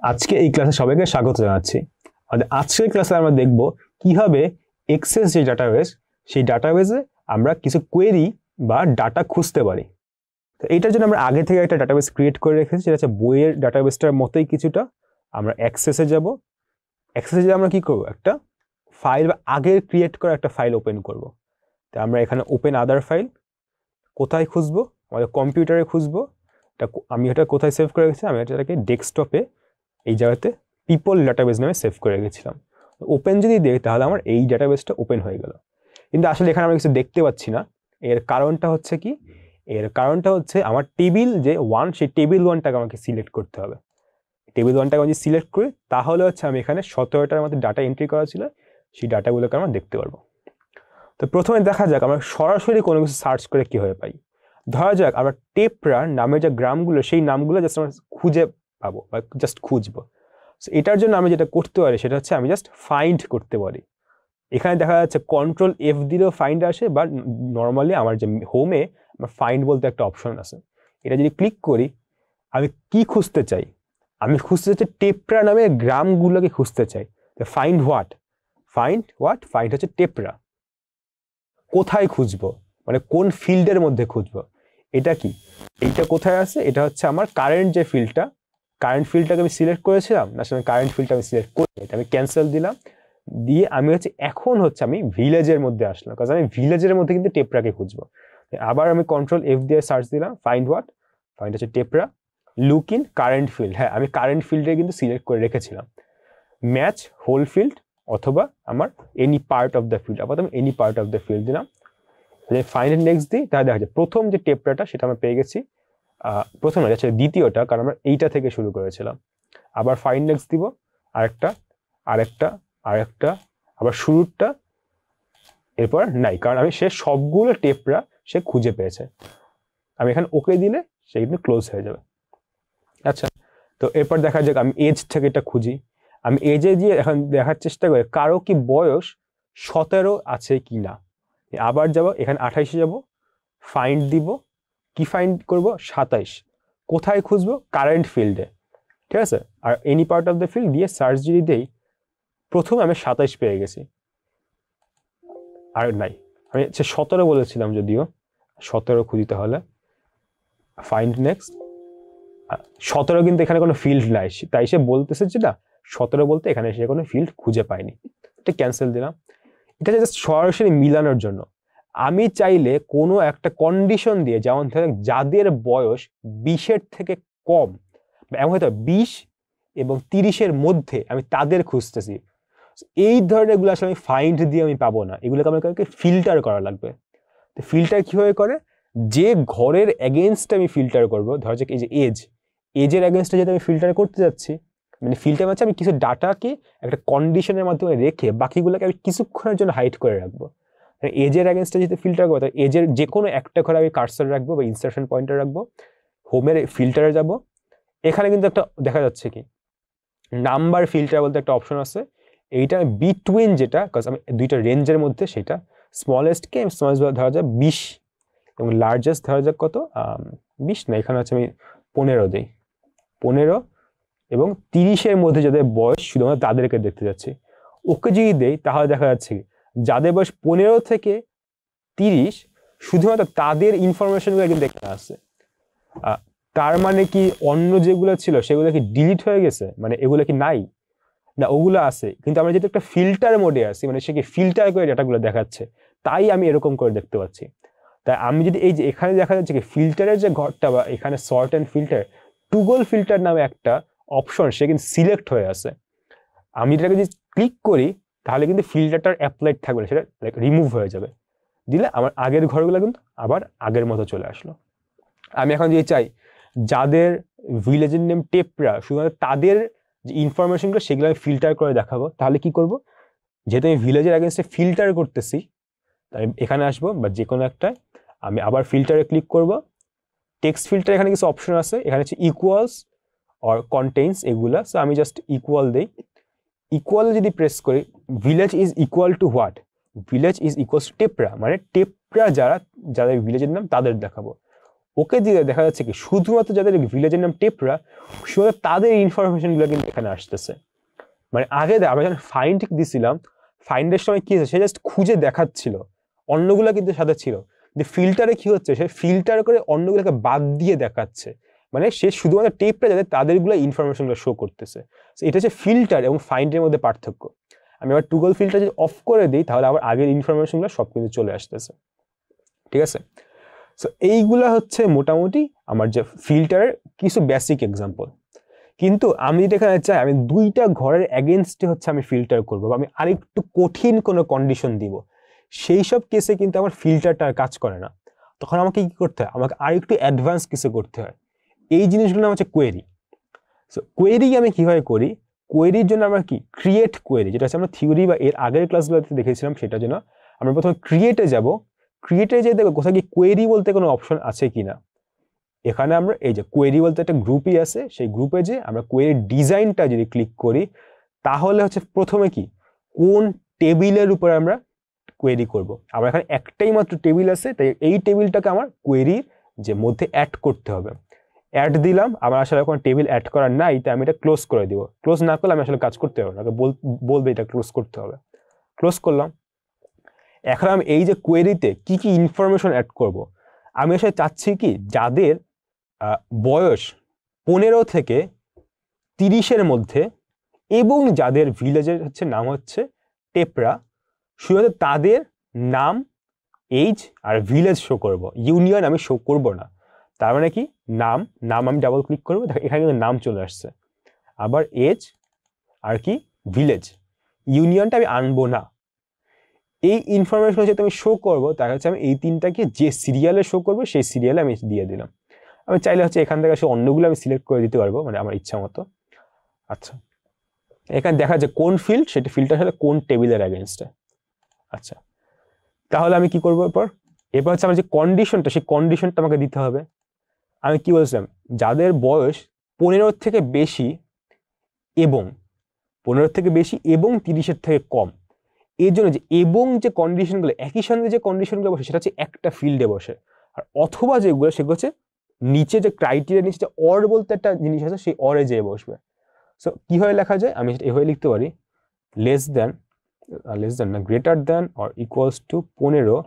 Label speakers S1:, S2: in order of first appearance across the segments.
S1: আজকে এই ক্লাসে সবাইকে স্বাগত জানাচ্ছি। আজকের ক্লাসে আমরা দেখব কিভাবে এক্সেস যে ডাটাবেস সেই ডাটাবেসে আমরা কিছু কোয়েরি বা ডাটা খুঁজতে পারি। তো এইটার জন্য আমরা আগে থেকে একটা ডাটাবেস ক্রিয়েট করে রেখেছি, সেটা হচ্ছে বইয়ের ডাটাবেসটার মতোই কিছুটা। আমরা অ্যাক্সেসে যাব, অ্যাক্সেসে আমরা কি করব, একটা ফাইল বা আগের ক্রিয়েট করা একটা ফাইল ওপেন করব। তো আমরা এখানে ওপেন আদার ফাইল কোথায় খুঁজবো, আমাদের কম্পিউটারে খুঁজবো। আমি এটা কোথায় সেভ করে রেখেছি, আমি এটাকে ডেস্কটপে এই জায়গাতে পিপল ডাটাবেস নামে সেভ করে রেখেছিলাম। ওপেন যদি দেই তাহলে আমার এই ডাটাবেসটা ওপেন হয়ে গেল, কিন্তু আসলে এখানে আমরা কিছু দেখতে পাচ্ছি না। এর কারণটা হচ্ছে কি, এর কারণটা হচ্ছে আমার টেবিল যে ওয়ান, সেই টেবিল ওয়ানটাকে আমাকে সিলেক্ট করতে হবে। টেবিল ওয়ানটাকে আমি সিলেক্ট করি তাহলে হচ্ছে আমি এখানে 17টার মধ্যে ডাটা এন্ট্রি করা ছিল, সেই ডাটাগুলোকে আমরা দেখতে পারবো। তো প্রথমে দেখা যাক আমরা সরাসরি কোনো কিছু সার্চ করে কীভাবে পাই। ধরা যাক আমরা টেপরা নামের যে গ্রামগুলো, সেই নামগুলো জাস্ট আমরা খুঁজে পাবো বা জাস্ট খুঁজবো। সো এটার জন্য আমি যেটা করতে পারি সেটা হচ্ছে আমি জাস্ট ফাইন্ড করতে পারি। এখানে দেখা যাচ্ছে কন্ট্রোল এফ দিলেও ফাইন্ড আসে, বা নর্মালি আমার যে হোমে আমার ফাইন্ড বলতে একটা অপশন আছে, এটা যদি ক্লিক করি আমি কি খুঁজতে চাই, আমি খুঁজতে চাই টেপরা নামে গ্রামগুলোকে খুঁজতে চাই। ফাইন্ড হোয়াট, ফাইন্ড হচ্ছে টেপরা। কোথায় খুঁজবো, মানে কোন ফিল্ডের মধ্যে খুঁজবো, এটা কি, এইটা কোথায় আছে, এটা হচ্ছে আমার কারেন্ট যে ফিল্ডটা, কারেন্ট ফিল্ডটাকে আমি সিলেক্ট করেছিলাম না, সেখানে কারেন্ট ফিল্ডটা আমি সিলেক্ট করি, আমি ক্যান্সেল দিলাম, দিয়ে আমি হচ্ছে এখন হচ্ছে আমি ভিলেজের মধ্যে আসলাম, কারণ আমি ভিলেজের মধ্যে কিন্তু টেপরাকে খুঁজবো। আবার আমি কন্ট্রোল এফ দিয়ে সার্চ দিলাম, ফাইন্ড হোয়াট, ফাইন্ড হচ্ছে টেপরা, লুক ইন কারেন্ট ফিল্ড। হ্যাঁ, আমি কারেন্ট ফিল্ডে কিন্তু সিলেক্ট করে রেখেছিলাম। ম্যাচ হোল ফিল্ড অথবা আমার any part of the field, আবার আমি any part of the field দিলাম। ফাইন্ড নেক্সট দিই, তাহলে দেখা যায় প্রথম যে টেপরাটা সেটা আমরা পেয়ে গেছি। প্রথম না, যাচ্ছে দ্বিতীয়টা, কারণ আমরা এইটা থেকে শুরু করেছিলাম। আবার ফাইন্ড নেক্সট দিব, আরেকটা আরেকটা আরেকটা, আবার শুরুরটা, এরপর নাই, কারণ আমি সে সবগুলো টেপরা সে খুঁজে পেয়েছে। আমি এখানে ওকে দিলে সে কিন্তু ক্লোজ হয়ে যাবে। আচ্ছা, তো এরপর দেখা যাক আমি এজ থেকে এটা খুঁজি। আমি এজে দিয়ে এখন দেখার চেষ্টা করি কারো কি বয়স 17 আছে কি না। আবার যাব, এখানে 28-এ যাব, ফাইন্ড দিব, কি ফাইন্ড করব, 27। কোথায় খুঁজবো, কারেন্ট ফিল্ডে, ঠিক আছে। আর any part of the field দিয়ে সার্চ যদি দেই, প্রথমে আমি 27 পেয়ে গেছি, আর নাই, আমি 17 বলেছিলাম, যদিও 17 খুঁজি, তাহলে ফাইন্ড নেক্সট। 17 কিন্তু এখানে কোনো ফিল্ড নাই, তাই সে বলতেছে যে না 17 বলতে এখানে সে কোনো ফিল্ড খুঁজে পায়নি, এটা ক্যান্সেল দিলাম। এটা জাস্ট সরাসরি মিলানোর জন্য। আমি চাইলে কোনো একটা কন্ডিশন দিয়ে, যেমন যাদের বয়স 20-এর থেকে কম, এমন হয়তো 20 এবং 30-এর মধ্যে, আমি তাদের খুঁজতেছি, এই ধরনের এগুলো আসলে আমি ফাইন্ড দিয়ে আমি পাবো না, এগুলোকে আমাকে ফিল্টার করা লাগবে। তো ফিল্টার কিভাবে করে, যে ঘরের এগেনস্টে আমি ফিল্টার করবো, ধরা যাক এই যে এজের এগেনস্টে যেটা আমি ফিল্টার করতে যাচ্ছি, মানে ফিল্টার হচ্ছে আমি কিছু ডাটাকে একটা কন্ডিশনের মাধ্যমে রেখে বাকিগুলোকে আমি কিছুক্ষণের জন্য হাইড করে রাখবো। এজের এগেনস্টে যদি ফিল্টার করবো, এজের যে কোনো একটা ঘরে আমি কার্সর রাখবো বা ইনসার্শন পয়েন্টার রাখবো। হোমের ফিল্টারে যাব, এখানে কিন্তু একটা দেখা যাচ্ছে কি নাম্বার ফিল্টার বলতে একটা অপশন আছে, এইটা বিটুইন যেটা, কারণ আমি দুইটা রেঞ্জের মধ্যে, সেটা স্মলেস্টকে স্মলেস্ট ধরা যায় 20 এবং লার্জেস্ট ধরা যাক কত, 20 না, এখানে হচ্ছে আমি 15 দিই, 15 এবং 30-এর মধ্যে যাদের বয়স শুধুমাত্র তাদেরকে দেখতে যাচ্ছি। ওকে যদি দেই তাহলে দেখা যাচ্ছে যাদের বয়স 15 থেকে 30 শুধুমাত্র তাদের ইনফরমেশনগুলো কিন্তু দেখতে আসছে। তার মানে কি অন্য যেগুলো ছিল সেগুলো কি ডিলিট হয়ে গেছে, মানে এগুলো কি নাই, না ওগুলো আছে, কিন্তু আমরা যেহেতু একটা ফিল্টার মোডে আছি, মানে সে কি ফিল্টার করে ডাটাগুলো দেখাচ্ছে, তাই আমি এরকম করে দেখতে পাচ্ছি। তাই আমি যদি এই যে এখানে দেখা যাচ্ছে কি ফিল্টারের যে ঘরটা, বা এখানে sort and filter, toggle filter নামে একটা অপশন সে কিন্তু সিলেক্ট হয়ে আছে, আমি এটাকে যদি ক্লিক করি তাহলে কিন্তু ফিল্টারটার অ্যাপ্লাইড থাকবে না, সেটা রিমুভ হয়ে যাবে। দিলে আমার আগের ঘরগুলো কিন্তু আবার আগের মতো চলে আসলো। আমি এখন যদি চাই যাদের ভিলেজের নেম টেপরা, শুধুমাত্র তাদের যে ইনফরমেশনগুলো সেগুলো আমি ফিল্টার করে দেখাবো, তাহলে কি করব, যেহেতু আমি ভিলেজের এগেনস্টে ফিল্টার করতেছি, তাই এখানে আসবো বা যে কোনো একটা, আমি আবার ফিল্টারে ক্লিক করব। টেক্সট ফিল্টার এখানে কিছু অপশন আছে, এখানে হচ্ছে ইকুয়ালস অর কন্টেইনস এগুলা, সো আমি জাস্ট ইকুয়াল দেই। ইকুয়াল যদি প্রেস করি, village is equal to what, village is equal to Tepra, মানে টেপরা যারা, যাদের ভিলেজের নাম তাদের দেখাবো। ওকে দিয়ে দেখা যাচ্ছে কি শুধুমাত্র যাদের ভিলেজের নাম টেপরা শুধুমাত্র তাদের ইনফরমেশনগুলো কিন্তু এখানে আসতেছে। মানে আগে আমরা যখন ফাইন্ড দিছিলাম, ফাইন্ডের সময় কি হচ্ছে, সে জাস্ট খুঁজে দেখাচ্ছিল, অন্যগুলো কিন্তু সাথে ছিল। যে ফিল্টারে কি হচ্ছে, সে ফিল্টার করে অন্যগুলোকে বাদ দিয়ে দেখাচ্ছে, মানে সে শুধুমাত্র টেপটা যাতে তাদেরগুলো ইনফরমেশনগুলো শো করতেছে। এটা হচ্ছে ফিল্টার এবং ফাইন্ডের মধ্যে পার্থক্য। আমি আবার টুগল ফিল্টার যদি অফ করে দিই তাহলে আবার আগের ইনফরমেশনগুলো সব কিন্তু চলে আসতেছে, ঠিক আছে। সো এইগুলা হচ্ছে মোটামুটি আমার যে ফিল্টারের কিছু বেসিক এক্সাম্পল। কিন্তু আমি যদি এখানে চাই আমি দুইটা ঘরের এগেনস্টে হচ্ছে আমি ফিল্টার করবো, বা আমি আরেকটু কঠিন কোনো কন্ডিশন দিব, সেই সব কেসে কিন্তু আমার ফিল্টারটা কাজ করে না। তখন আমাকে কি করতে হয়, আমাকে আরেকটু অ্যাডভান্স কিছু করতে হয়। এই জিনিসগুলো আমার হচ্ছে কোয়েরি। সো কোয়েরি আমি কিভাবে করি, কোয়েরির জন্য আমরা কি ক্রিয়েট কোয়েরি, যেটা হচ্ছে আমরা থিওরি বা এর আগের ক্লাসগুলোতে দেখেছিলাম, সেটার জন্য আমরা প্রথমে ক্রিয়েটে যাব। ক্রিয়েটে যেয়ে দেখবো কোথাও কি কোয়েরি বলতে কোনো অপশন আছে কিনা। এখানে আমরা এই যে কোয়েরি বলতে একটা গ্রুপই আছে, সেই গ্রুপে যে আমরা কোয়েরির ডিজাইনটা যদি ক্লিক করি তাহলে হচ্ছে প্রথমে কি কোন টেবিলের উপরে আমরা কোয়েরি করব। আমার এখানে একটাই মাত্র টেবিল আছে, তাই এই টেবিলটাকে আমার কোয়েরির যে মধ্যে অ্যাড করতে হবে। অ্যাড দিলাম, আমার আসলে এখন টেবিল অ্যাড করার নাই, তাই আমি এটা ক্লোজ করে দিব। ক্লোজ না করলে আমি আসলে কাজ করতে পারবো না, বলবে এটা ক্লোজ করতে হবে। ক্লোজ করলাম। এখন আমি এই যে কোয়েরিতে কি কি ইনফরমেশন অ্যাড করব, আমি আসলে চাচ্ছি কি যাদের বয়স 15 থেকে 30-এর মধ্যে এবং যাদের ভিলেজের হচ্ছে নাম হচ্ছে টেপরা, শুধু তাদের নাম, এজ আর ভিলেজ শো করব, ইউনিয়ন আমি শো করব না। তার মানে কি নাম আমি ডাবল ক্লিক করবো, এখানে কিন্তু নাম চলে আসছে। আবার এজ আর কি ভিলেজ, ইউনিয়নটা আমি আনবো না। এই ইনফরমেশন যেহেতু আমি শো করবো, তার হচ্ছে আমি এই তিনটাকে যে সিরিয়ালে শো করবো সেই সিরিয়ালে আমি দিয়ে দিলাম। আমি চাইলে হচ্ছে এখান থেকে আসলে অন্যগুলো আমি সিলেক্ট করে দিতে পারবো, মানে আমার ইচ্ছা মতো। আচ্ছা, এখানে দেখা যায় কোন ফিল্ড, সেটা ফিল্ডটা আসলে কোন টেবিলের এগেইনস্টে। আচ্ছা, তাহলে আমি কি করবো এরপর হচ্ছে আমার যে কন্ডিশনটা, সেই কন্ডিশনটা আমাকে দিতে হবে। আমি কি বলছিলাম, যাদের বয়স 15 থেকে বেশি এবং 30-এর থেকে কম, এর জন্য যে এবং যে কন্ডিশনগুলো একই সঙ্গে যে কন্ডিশনগুলো বসে সেটা হচ্ছে একটা ফিল্ডে বসে। আর অথবা যেগুলো সেগুলো হচ্ছে নিচে যে ক্রাইটেরিয়া, নিচে যে অর বলতে একটা জিনিস আছে, সেই অরে যেয়ে বসবে। সো কিভাবে লেখা যায়, আমি এভাবে লিখতে পারি, লেস দেন না greater than or equals to 15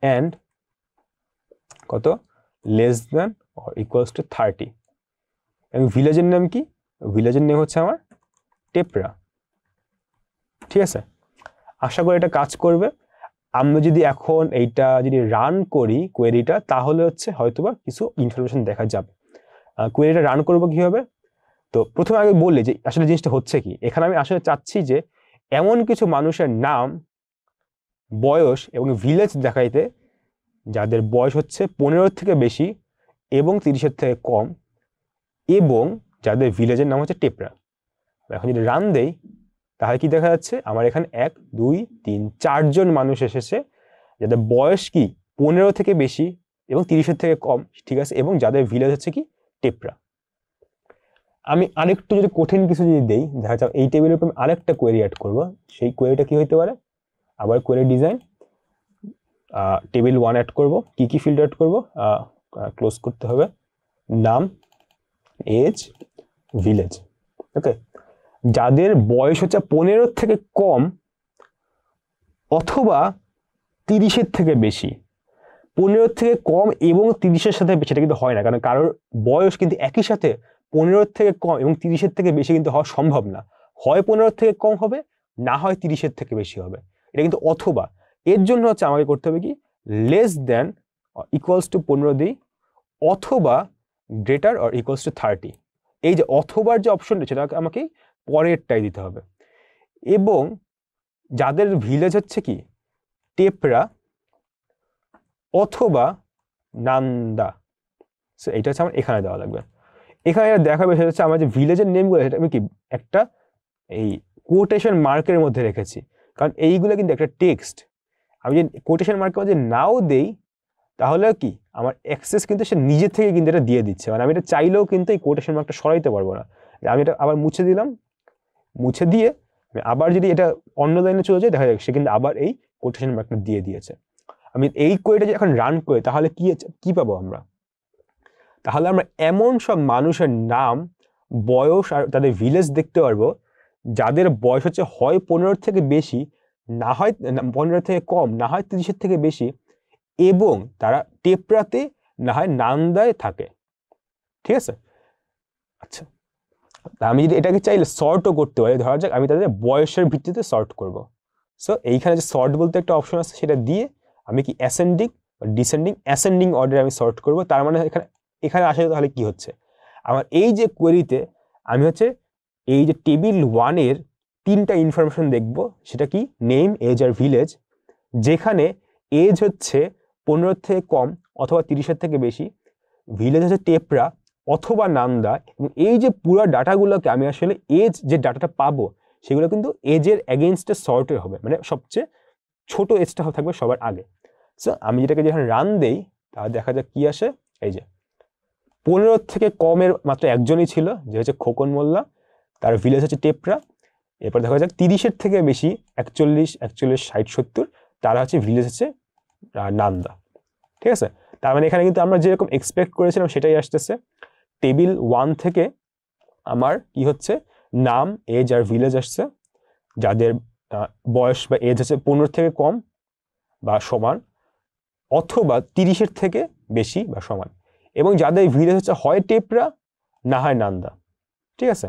S1: and কত less than or equals to 30। এবং ভিলেজের নাম কি, ভিলেজের নেম হচ্ছে আমার টেপরা। ঠিক আছে, আশা করি এটা কাজ করবে। আমরা যদি এখন এইটা যদি রান করি কোয়েরিটা, তাহলে হচ্ছে হয়তোবা কিছু ইনফরমেশন দেখা যাবে। কোয়েরিটা রান করবো কিভাবে, তো প্রথমে আগে বললি যে আসলে জিনিসটা হচ্ছে কি। এখানে আমি আসলে চাচ্ছি যে এমন কিছু মানুষের নাম, বয়স এবং ভিলেজ দেখাইতে যাদের বয়স হচ্ছে 15 থেকে বেশি এবং 30-এর থেকে কম, এবং যাদের ভিলেজের নাম হচ্ছে টেপরা। এখন যদি রান দেই তাহলে কি দেখা যাচ্ছে, আমার এখানে 1 2 3 4 জন মানুষ এসেছে যাদের বয়স কি 15 থেকে বেশি এবং 30-এর থেকে কম, ঠিক আছে, এবং যাদের ভিলেজ হচ্ছে কি টেপরা। আমি আরেকটু যদি কঠিন কিছু যদি দেই, দেখা যাক এই টেবিলের উপর আমি আরেকটা কোয়েরি অ্যাড করবো। সেই কোয়েরিটা কি হইতে পারে, আবার কোয়েরি ডিজাইন, টেবিল 1 অ্যাড করবো। কি ফিল্ড অ্যাড করবো, ক্লোজ করতে হবে, নাম, এজ, ভিলেজ। ওকে, যাদের বয়স হচ্ছে 15 থেকে কম অথবা 30-এর থেকে বেশি। 15 থেকে কম এবং 30-এর সাথে বেশি এটা কিন্তু হয় না, কারণ কারোর বয়স কিন্তু একই সাথে 15 থেকে কম এবং 30-এর থেকে বেশি কিন্তু হওয়া সম্ভব না। হয় 15 থেকে কম হবে, না হয় 30-এর থেকে বেশি হবে। এটা কিন্তু অথবা, এর জন্য হচ্ছে আমাকে করতে হবে কি লেস দেন ইকুয়ালস টু 15 দিই, অথবা গ্রেটার অর ইকুয়ালস টু 30। এই যে অথবার যে অপশনটা সেটা আমাকে পরেরটাই দিতে হবে। এবং যাদের ভিলেজ হচ্ছে কি টেপরা অথবা নান্দা, এইটা হচ্ছে আমার এখানে দেওয়া লাগবে। এখানে দেখাবে সেটা হচ্ছে আমার যে ভিলেজের নেমগুলো, সেটা আমি কি একটা এই কোটেশন মার্কের মধ্যে রেখেছি, কারণ এইগুলো কিন্তু একটা টেক্সট। আমি যদি কোটেশন মার্কের মধ্যে নাও দেই তাহলে কি আমার অ্যাক্সেস কিন্তু সে নিজে থেকে কিন্তু এটা দিয়ে দিচ্ছে, মানে আমি এটা চাইলেও কিন্তু এই কোটেশন মার্কটা সরাইতে পারবো না। আমি এটা আবার মুছে দিলাম, মুছে দিয়ে আবার যদি এটা অন্য লাইনে চলে যায় দেখা যাক সে কিন্তু আবার এই কোটেশন মার্কটা দিয়ে দিয়েছে। আমি এই কোয়েরিটা যদি এখন রান করি তাহলে কি পাবো আমরা, তাহলে আমরা এমন সব মানুষের নাম, বয়স আর তাদের ভিলেজ দেখতে পারবো যাদের বয়স হচ্ছে হয় 15 থেকে বেশি, না হয় 15 থেকে কম, না হয় 30 থেকে বেশি, এবং তারা টেপরাতে না হয় নান্দায় থাকে। ঠিক আছে? আচ্ছা, আমি যদি এটাকে চাইলে সর্টও করতে পারি, ধরা যাক আমি তাদের বয়সের ভিত্তিতে সর্ট করব। সো এইখানে যে সর্ট বলতে একটা অপশন আছে, সেটা দিয়ে আমি কি অ্যাসেন্ডিং বা ডিসেন্ডিং, অ্যাসেন্ডিং অর্ডারে আমি সর্ট করব। তার মানে এখানে আসলে তাহলে কি হচ্ছে, আমার এই যে কোয়েরিতে আমি হচ্ছে এই যে টেবিল 1-এর 3টা ইনফরমেশন দেখব, সেটা কি নেম, এজ আর ভিলেজ, যেখানে এজ হচ্ছে 15 থেকে কম অথবা 30 থেকে বেশি, ভিলেজ হচ্ছে টেপরা অথবা নান্দা, এবং এই যে পুরো ডাটাগুলোকে আমি আসলে এজ যে ডাটাটা পাবো সেগুলো কিন্তু এজের এগেইনস্টে সর্টেড হবে, মানে সবচেয়ে ছোট এজটা থাকবে সবার আগে। সো আমি যেটাকে যখন রান দেই তাহলে দেখা যাক কি আসে। এই যে 15 থেকে কমের মাত্র একজনই ছিল, যে হচ্ছে খোকন মোল্লা, তার ভিলেজ হচ্ছে টেপরা। এরপর দেখা যাক 30 থেকে বেশি, 41, 60, 70, তারা হচ্ছে ভিলেজ হচ্ছে নান্দা। ঠিক আছে? তার মানে এখানে কিন্তু আমরা যেরকম এক্সপেক্ট করেছিলাম সেটাই আসতেছে। টেবিল 1 থেকে আমার কি হচ্ছে, নাম, এজ আর ভিলেজ আসছে, যাদের বয়স বা এজ হচ্ছে 15 থেকে কম বা সমান অথবা 30 থেকে বেশি বা সমান, এবং যাদের ভিলেজ হচ্ছে হয় টেপরা না হয় নান্দা। ঠিক আছে?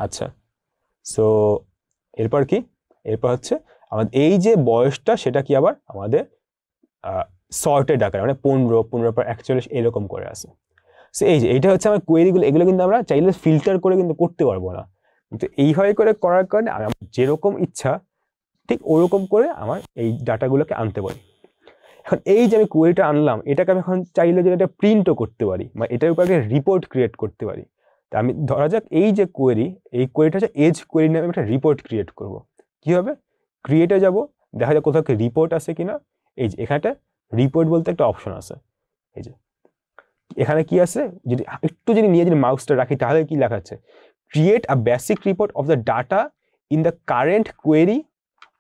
S1: আচ্ছা, সো এরপর কি, এরপর হচ্ছে আমাদের এই যে বয়সটা সেটা কি আবার আমাদের সর্টেড আকারে, মানে 15 পর 41 এরকম করে আছে। সো এই যে এইটা হচ্ছে আমার কোয়েরিগুলো, এগুলো কিন্তু আমরা চাইলে ফিল্টার করে কিন্তু করতে পারবো না, কিন্তু এইভাবে করে করার কারণে আমি যেরকম ইচ্ছা ঠিক ওরকম করে আমার এই ডাটাগুলোকে আনতে পারি। এখন এই যে আমি কোয়েরিটা আনলাম, এটাকে আমি এখন চাইলে যে এটা প্রিন্টও করতে পারি, মানে এটার উপর একটা রিপোর্ট ক্রিয়েট করতে পারি। তা আমি ধরা যাক এই যে কোয়েরি, এই কোয়েরিটা হচ্ছে এজ কোয়েরি নামে একটা রিপোর্ট ক্রিয়েট করব। কি হবে, ক্রিয়েটে যাব, দেখা যাক কোথাও রিপোর্ট আছে কিনা। এই যে এখানে রিপোর্ট বলতে একটা অপশন আছে, এই যে এখানে কি আছে, যদি একটু যদি নিয়ে যদি মাউসটা রাখি তাহলে কি লেখা আছে, create a basic report of the data in the current query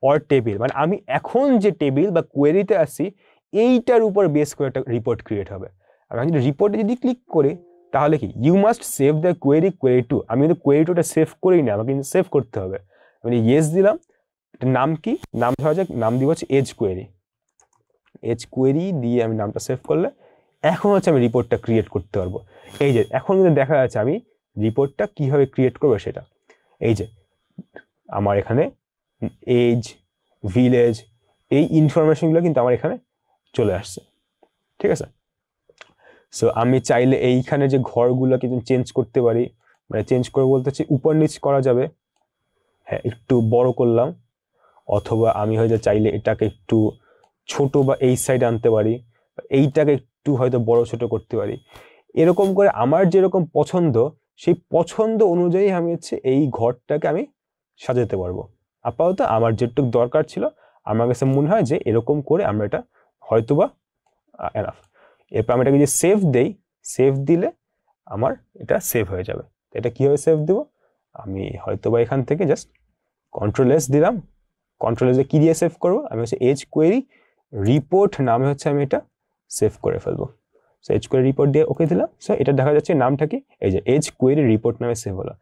S1: or table, মানে আমি এখন যে টেবিল বা কোয়েরিতে আছি এইটার উপর বেস করে একটা রিপোর্ট ক্রিয়েট হবে। আমি যদি রিপোর্টে যদি ক্লিক করি তাহলে কি, you must save the query, query to, আমি কিন্তু কোয়েরি টুটা সেভ করি না, আমাকে কিন্তু সেভ করতে হবে। আমি ইয়েস দিলাম, এটার নাম কি, নাম ধরা যাক, নাম দিব হচ্ছে এজ কোয়েরি, এজ কোয়েরি দিয়ে আমি নামটা সেভ করলে এখন হচ্ছে আমি রিপোর্টটা ক্রিয়েট করতে পারবো। এই যে এখন কিন্তু দেখা যাচ্ছে আমি রিপোর্টটা কিভাবে ক্রিয়েট করবো সেটা, এই যে আমার এখানে এজ, ভিলেজ, এই ইনফরমেশনগুলো কিন্তু আমার এখানে চলে আসছে। ঠিক আছে? সো আমি চাইলে এইখানে যে ঘরগুলো কিন্তু চেঞ্জ করতে পারি, মানে চেঞ্জ করে বলতে হচ্ছে উপর নিচ করা যাবে। হ্যাঁ, একটু বড় করলাম, অথবা আমি হয়তো চাইলে এটাকে একটু ছোট বা এই সাইডে আনতে পারি, এইটাকে একটু হয়তো বড় ছোট করতে পারি। এরকম করে আমার যেরকম পছন্দ সেই পছন্দ অনুযায়ী আমি হচ্ছে এই ঘরটাকে আমি সাজাতে পারবো। আপাতত আমার যেটুকু দরকার ছিল আমার কাছে মনে হয় যে এরকম করে আমরা এটা হয়তোবা এনাফ। এরপর আমি এটাকে যদি সেভ দেই, সেভ দিলে আমার এটা সেভ হয়ে যাবে। এটা কিভাবে সেভ দেবো, আমি হয়তোবা এখান থেকে জাস্ট কন্ট্রোল-S দিলাম। কন্ট্রোল-S কি দিয়ে সেভ করবো, আমি হচ্ছে এজ কোয়েরি রিপোর্ট নামে হচ্ছে আমি এটা সেভ করে ফেলবো। সো এজ কোয়েরি রিপোর্ট দিয়ে ওকে দিলাম। সো এটা দেখা যাচ্ছে নামটা কি, এই যে এজ কোয়েরি রিপোর্ট নামে সেভ হলো।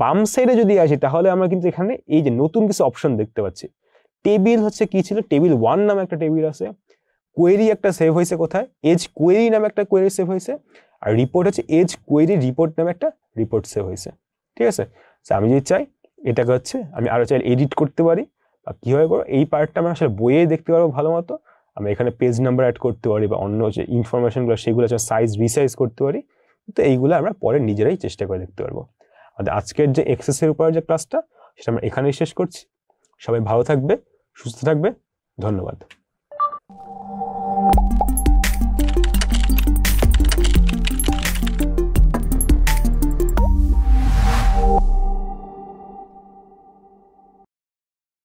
S1: বাম সাইডে যদি আসি তাহলে আমরা কিন্তু এখানে এই যে নতুন কিছু অপশন দেখতে পাচ্ছি। টেবিল হচ্ছে কি ছিল, টেবিল 1 নামে একটা টেবিল আছে, কোয়েরি একটা সেভ হয়েছে কোথায়, এজ কোয়েরি নামে একটা কোয়েরি সেভ হয়েছে, আর রিপোর্ট হচ্ছে এজ কোয়েরি রিপোর্ট নামে একটা রিপোর্ট সেভ হয়েছে। ঠিক আছে? আমি যদি চাই এটাকে হচ্ছে আমি আরো চাইলে এডিট করতে পারি, বা কিভাবে করবো এই পার্টটা আমরা আসলে বইয়ে দেখতে পারবো ভালো মতো। আমি এখানে পেজ নাম্বার অ্যাড করতে পারি, বা অন্য যে ইনফরমেশনগুলো সেগুলো সাইজ রিসাইজ করতে পারি। তো এইগুলো আমরা পরে নিজেরাই চেষ্টা করে দেখতে পারবো। আমাদের আজকের যে এক্সেসের উপর যে ক্লাসটা সেটা আমরা এখানেই শেষ করছি। সবাই ভালো থাকবে, সুস্থ থাকবে, ধন্যবাদ।